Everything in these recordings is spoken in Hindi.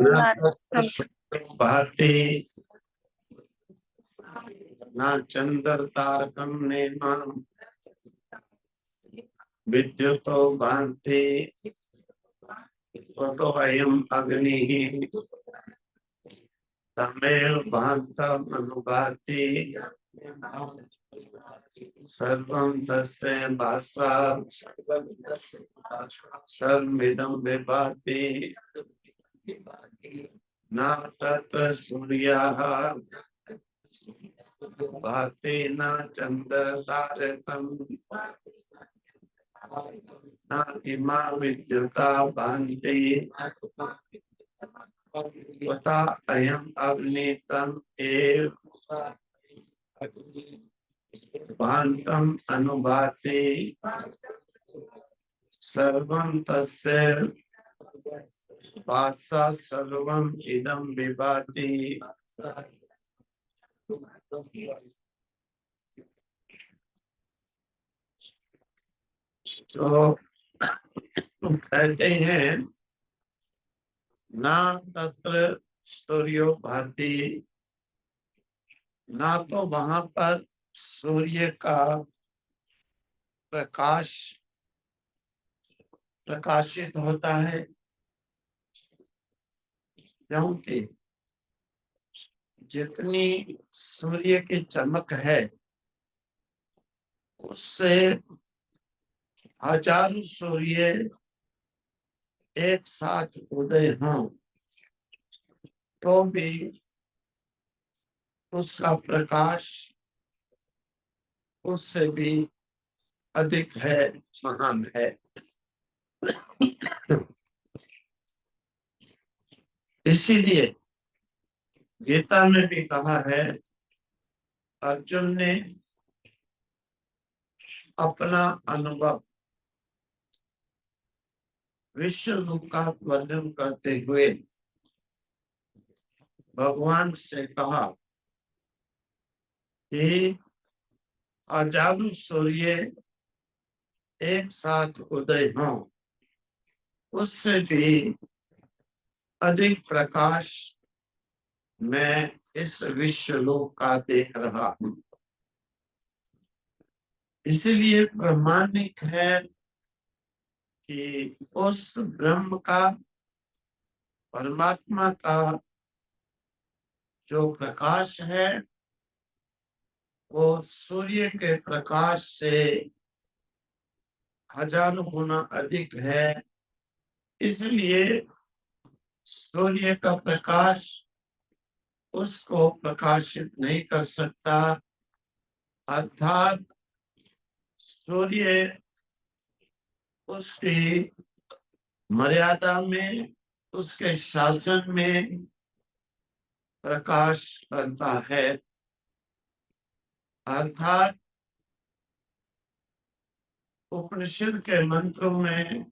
न ना तत्र भाति न चंद्र तारकम नेमा विद्युतो भान्ति ततो अयम् अग्निः तमेव भान्तम् अनुभाति सर्वं तस्य भासा सर्वमिदं विभाति न तत्र सूर्यः भाति न चन्द्रतारकम् न इमा विद्युता भान्ति तथा अयम् अग्नितम् एव भान्तम् अनुभाति सर्वं तस्य भासा सर्वम् इदं विभाति। तो कहते हैं ना तत्र सूर्यो भाति, ना तो वहां पर सूर्य का प्रकाश प्रकाशित होता है, क्योंकि जितनी सूर्य की चमक है उससे हजारों सूर्य एक साथ उदय हों तो भी उसका प्रकाश उससे भी अधिक है, महान है। इसीलिए गीता में भी कहा है, अर्जुन ने अपना अनुभव विश्व रूप का वर्णन करते हुए भगवान से कहा कि हजारों सूर्य एक साथ उदय हों उससे भी अधिक प्रकाश मैं इस विश्व लोक का देख रहा हूं। इसलिए प्रमाणिक है कि उस ब्रह्म का, परमात्मा का जो प्रकाश है वो सूर्य के प्रकाश से हजारों गुना अधिक है। इसलिए सूर्य का प्रकाश उसको प्रकाशित नहीं कर सकता, अर्थात सूर्य उसकी मर्यादा में, उसके शासन में प्रकाश करता है। अर्थात उपनिषद के मंत्रों में,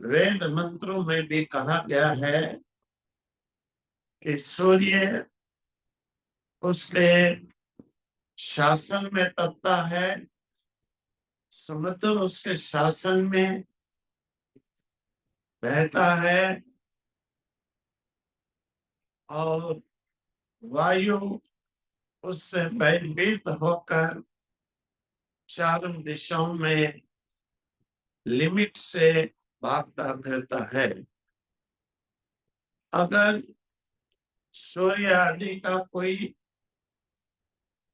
वेद मंत्रों में भी कहा गया है कि सूर्य उसके शासन में तपता है, समुद्र उसके शासन में बहता है और वायु उससे भयभीत होकर चारों दिशाओं में लिमिट से भागता फिरता है। अगर सूर्य आदि का कोई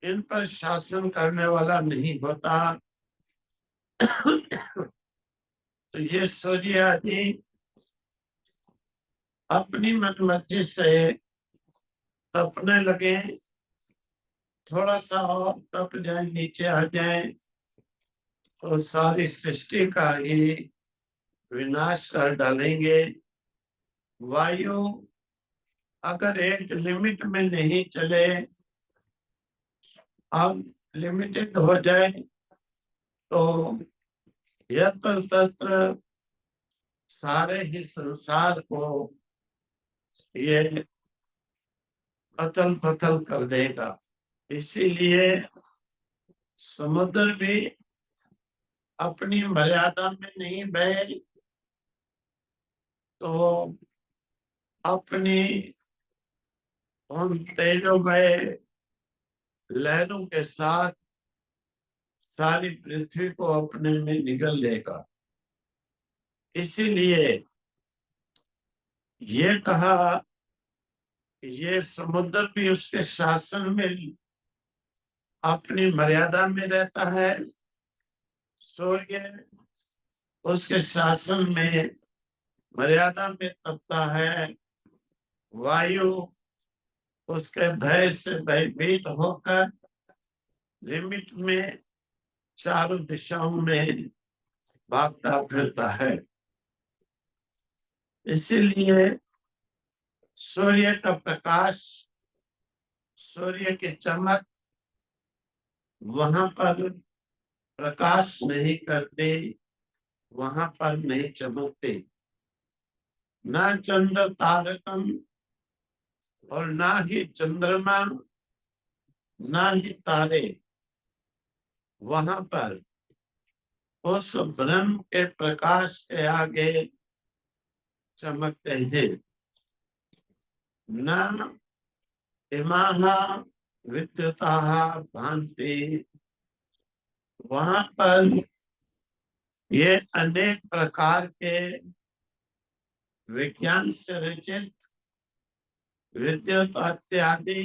इन पर शासन करने वाला नहीं होता तो ये सूर्य आदि अपनी मनमर्जी से तपने लगे, थोड़ा सा और तप जाए, नीचे आ जाए तो सारी सृष्टि का ही विनाश कर डालेंगे। वायु अगर एक लिमिट में नहीं चले, अब लिमिटेड हो जाए तो यत्र तत्र सारे ही संसार को ये अतल पतल कर देगा। इसीलिए समुद्र भी अपनी मर्यादा में नहीं बहे तो अपनी उन तेजोमय लहरों के साथ सारी पृथ्वी को अपने में निगल लेगा। इसीलिए ये कहा, ये समुद्र भी उसके शासन में अपनी मर्यादा में रहता है, सूर्य उसके शासन में मर्यादा में तपता है, वायु उसके भय से भयभीत होकर लिमिट में चारों दिशाओं में भागता फिरता है। इसीलिए सूर्य का प्रकाश, सूर्य की चमक वहां पर प्रकाश नहीं करते, वहां पर नहीं चमकते। ना चंद्र तारकम और ना ही चंद्रमा, ना ही तारे वहां पर उस ब्रह्म के प्रकाश के आगे चमकते हैं। न इमाः विद्युताः भान्ति, वहां पर ये अनेक प्रकार के विज्ञान से रचित विद्युत इत्यादि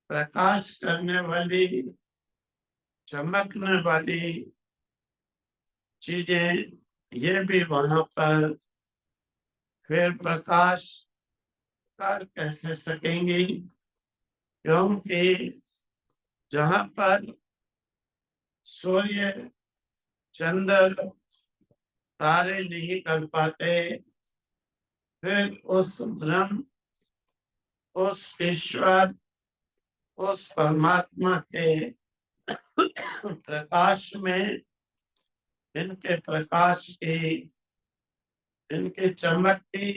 प्रकाश करने वाली, चमकने वाली चीजें, ये भी वहां पर फिर प्रकाश कर कैसे सकेंगी, क्योंकि जहां पर सूर्य चंद्र तारे नहीं कर पाते, फिर उस ब्रह्म, उस ईश्वर, उस परमात्मा के प्रकाश में इनके प्रकाश की, इनके चमक की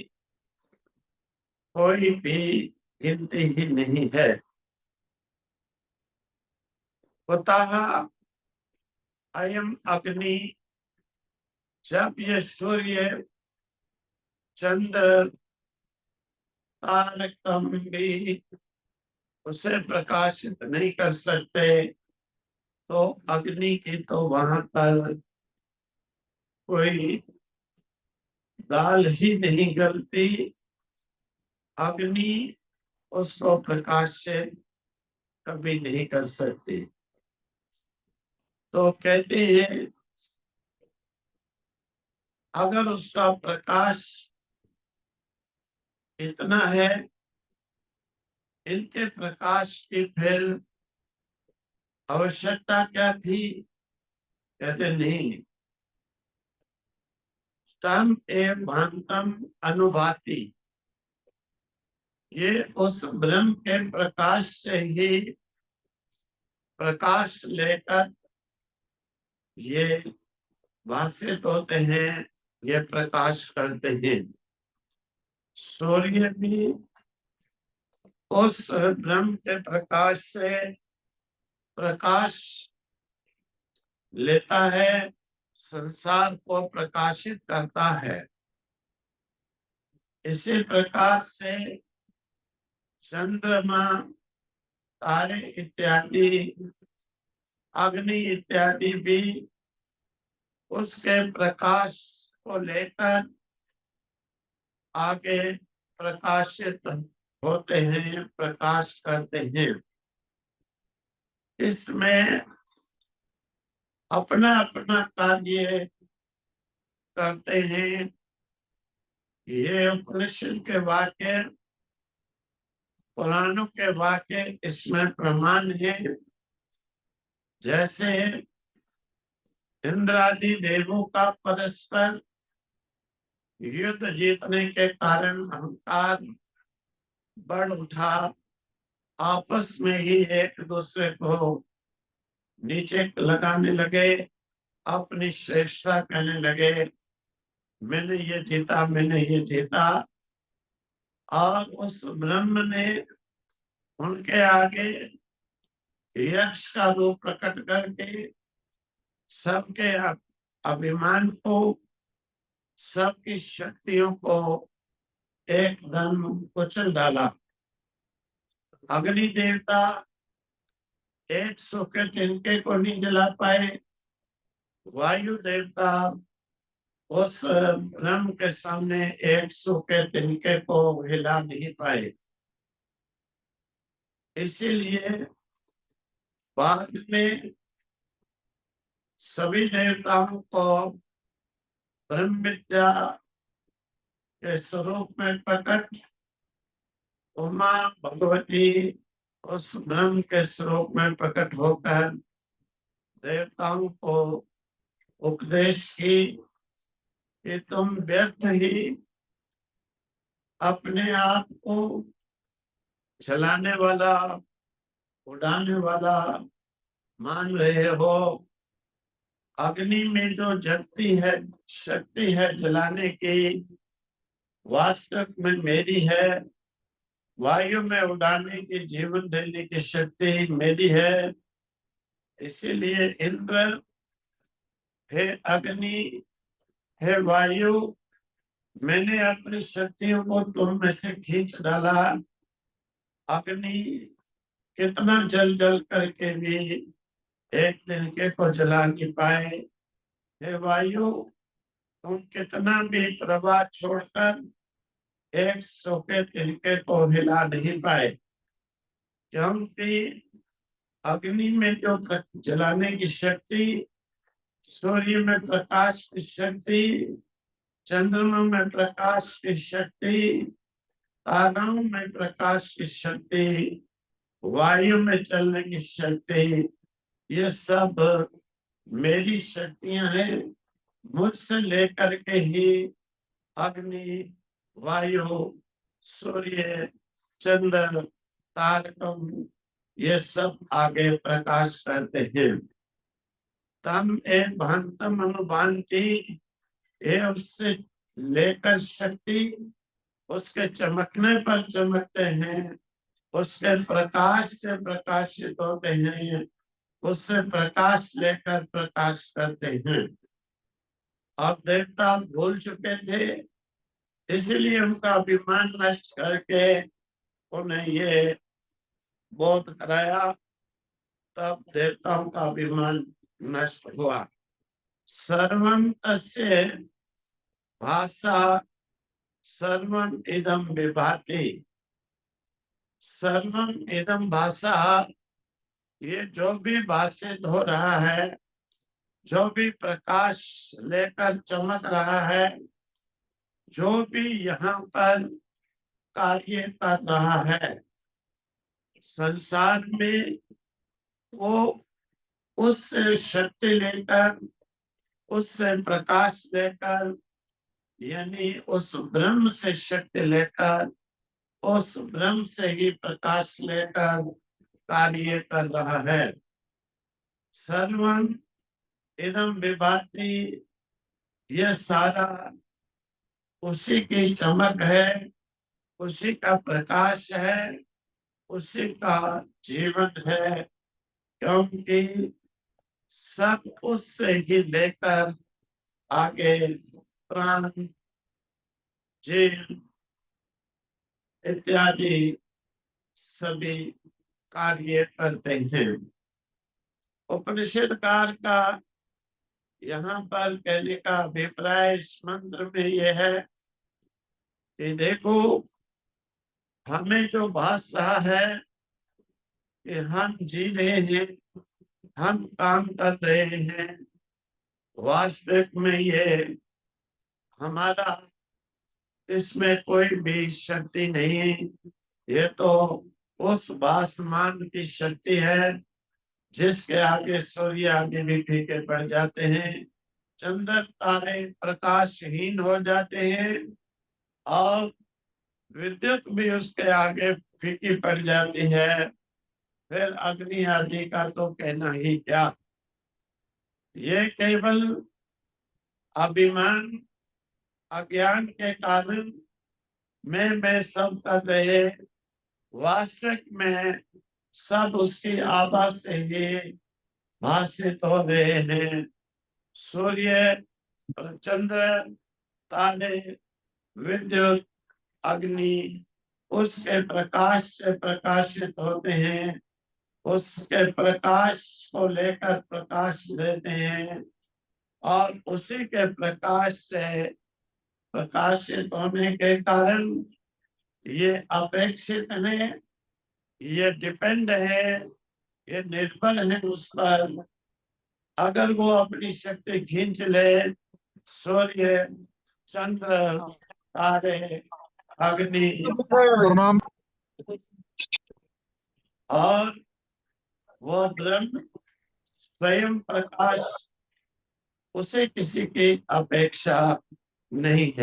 कोई भी गिनती ही नहीं है। कुतः अयम अग्नि, जब ये सूर्य चंद्र तारकम भी उसे प्रकाशित नहीं कर सकते, तो अग्नि की तो वहां पर कोई दाल ही नहीं गलती। अग्नि उसको प्रकाशित कभी नहीं कर सकती। तो कहते हैं अगर उसका प्रकाश इतना है, इनके प्रकाश की फिर आवश्यकता क्या थी? कहते नहीं, तम एवं भांतम अनुभाति, ये उस ब्रह्म के प्रकाश से ही प्रकाश लेकर ये भाषित होते हैं, ये प्रकाश करते हैं। सूर्य भी उस ब्रह्म के प्रकाश से प्रकाश लेता है, संसार को प्रकाशित करता है। इसी प्रकार से चंद्रमा, तारे इत्यादि, अग्नि इत्यादि भी उसके प्रकाश को लेकर आगे प्रकाशित होते हैं, प्रकाश करते हैं। इसमें अपना अपना कार्य करते हैं। ये उपनिषद के वाक्य, पुराणों के वाक्य इसमें प्रमाण है। जैसे इंद्रादि देवों का परस्पर युद्ध जीतने के कारण अहंकार बढ़ उठा, आपस में ही एक दूसरे को नीचे लगाने लगे, अपनी श्रेष्ठता कहने लगे, मैंने ये जीता, मैंने ये जीता। और उस ब्रह्म ने उनके आगे यक्ष का रूप प्रकट करके सबके अभिमान को, सबकी शक्तियों को एकदम कुचल डाला। अग्नि देवता एक सूखे तिनके को नहीं जला पाए, वायु देवता उस ब्रह्म के सामने एक सूखे तिनके को हिला नहीं पाए। इसीलिए बाद में सभी देवताओं को ब्रह्म विद्या के स्वरूप में प्रकट उमा भगवती उस ब्रह्म के स्वरूप में प्रकट होकर देवताओं को उपदेश की कि तुम व्यर्थ ही अपने आप को जलाने वाला, उड़ाने वाला मान रहे हो। अग्नि में जो जगती है शक्ति है जलाने की, वास्तव में मेरी है। वायु में उड़ाने की, जीवन देने की शक्ति मेरी है। इसीलिए इंद्र, हे अग्नि, हे वायु, मैंने अपनी शक्तियों को तुम में से खींच डाला। अग्नि कितना जल जल करके भी एक तिनके को जला नहीं पाए। हे वायु, तुम कितना भी प्रवाह छोड़कर एक सूखे तिनके को हिला नहीं पाए, क्योंकि अग्नि में जो जलाने की शक्ति, सूर्य में प्रकाश की शक्ति, चंद्रमा में प्रकाश की शक्ति, ताराओं में प्रकाश की शक्ति, वायु में चलने की शक्ति, ये सब मेरी शक्तियां हैं। मुझसे लेकर के ही अग्नि, वायु, सूर्य, चंद्र, तारकम ये सब आगे प्रकाश करते हैं। तम एक भांतम अनुभांति, ये उससे लेकर शक्ति उसके चमकने पर चमकते हैं, उसके प्रकाश से प्रकाशित होते हैं, उससे प्रकाश लेकर प्रकाश करते हैं। अब देवता भूल चुके थे, इसलिए उनका अभिमान नष्ट करके उन्हें ये बोध कराया। तब देवताओं का अभिमान नष्ट हुआ। सर्वं तस्य भाषा सर्वं इदं विभाति। सर्वं इदं भाषा, ये जो भी भाषित हो रहा है, जो भी प्रकाश लेकर चमक रहा है, जो भी यहाँ पर कार्य कर रहा है संसार में, वो उस शक्ति लेकर, उससे प्रकाश लेकर, यानी उस ब्रह्म से शक्ति लेकर, उस ब्रह्म से ही प्रकाश लेकर कार्य कर रहा है। सर्वं इदं विभाति, यह सारा उसी की चमक है, उसी का प्रकाश है, उसी का जीवन है, क्योंकि सब उससे ही लेकर आगे प्राण, जीव इत्यादि सभी कार्य करते हैं। उपनिषदकार का यहाँ पर कहने का अभिप्राय इस मंत्र में यह है कि देखो, हमें जो भास रहा है कि हम जी रहे हैं, हम काम कर रहे हैं, वास्तविक में ये हमारा इसमें कोई भी शक्ति नहीं। ये तो उस भासमान की शक्ति है जिसके आगे सूर्य आदि भी फीके पड़ जाते हैं, चंद्र तारे प्रकाशहीन हो जाते हैं, और विद्युत भी उसके आगे फीकी पड़ जाती है। फिर अग्नि आदि का तो कहना ही क्या। ये केवल अभिमान, अज्ञान के कारण मैं सब कर रहे, वास्तविक में सब उसकी आवाज से ही भाषित हो रहे हैं। सूर्य, चंद्र, तारे, विद्युत अग्नि उसके प्रकाश से प्रकाशित होते हैं, उसके प्रकाश को लेकर प्रकाश देते हैं और उसी के प्रकाश से प्रकाशित होने के कारण ये अपेक्षित है, ये डिपेंड है, ये निर्भर है उस पर। अगर वो अपनी शक्ति खींच ले, सूर्य, चंद्र, तारे, अग्नि प्रणाम। और वो ब्रह्म स्वयं प्रकाश, उसे किसी की अपेक्षा नहीं है।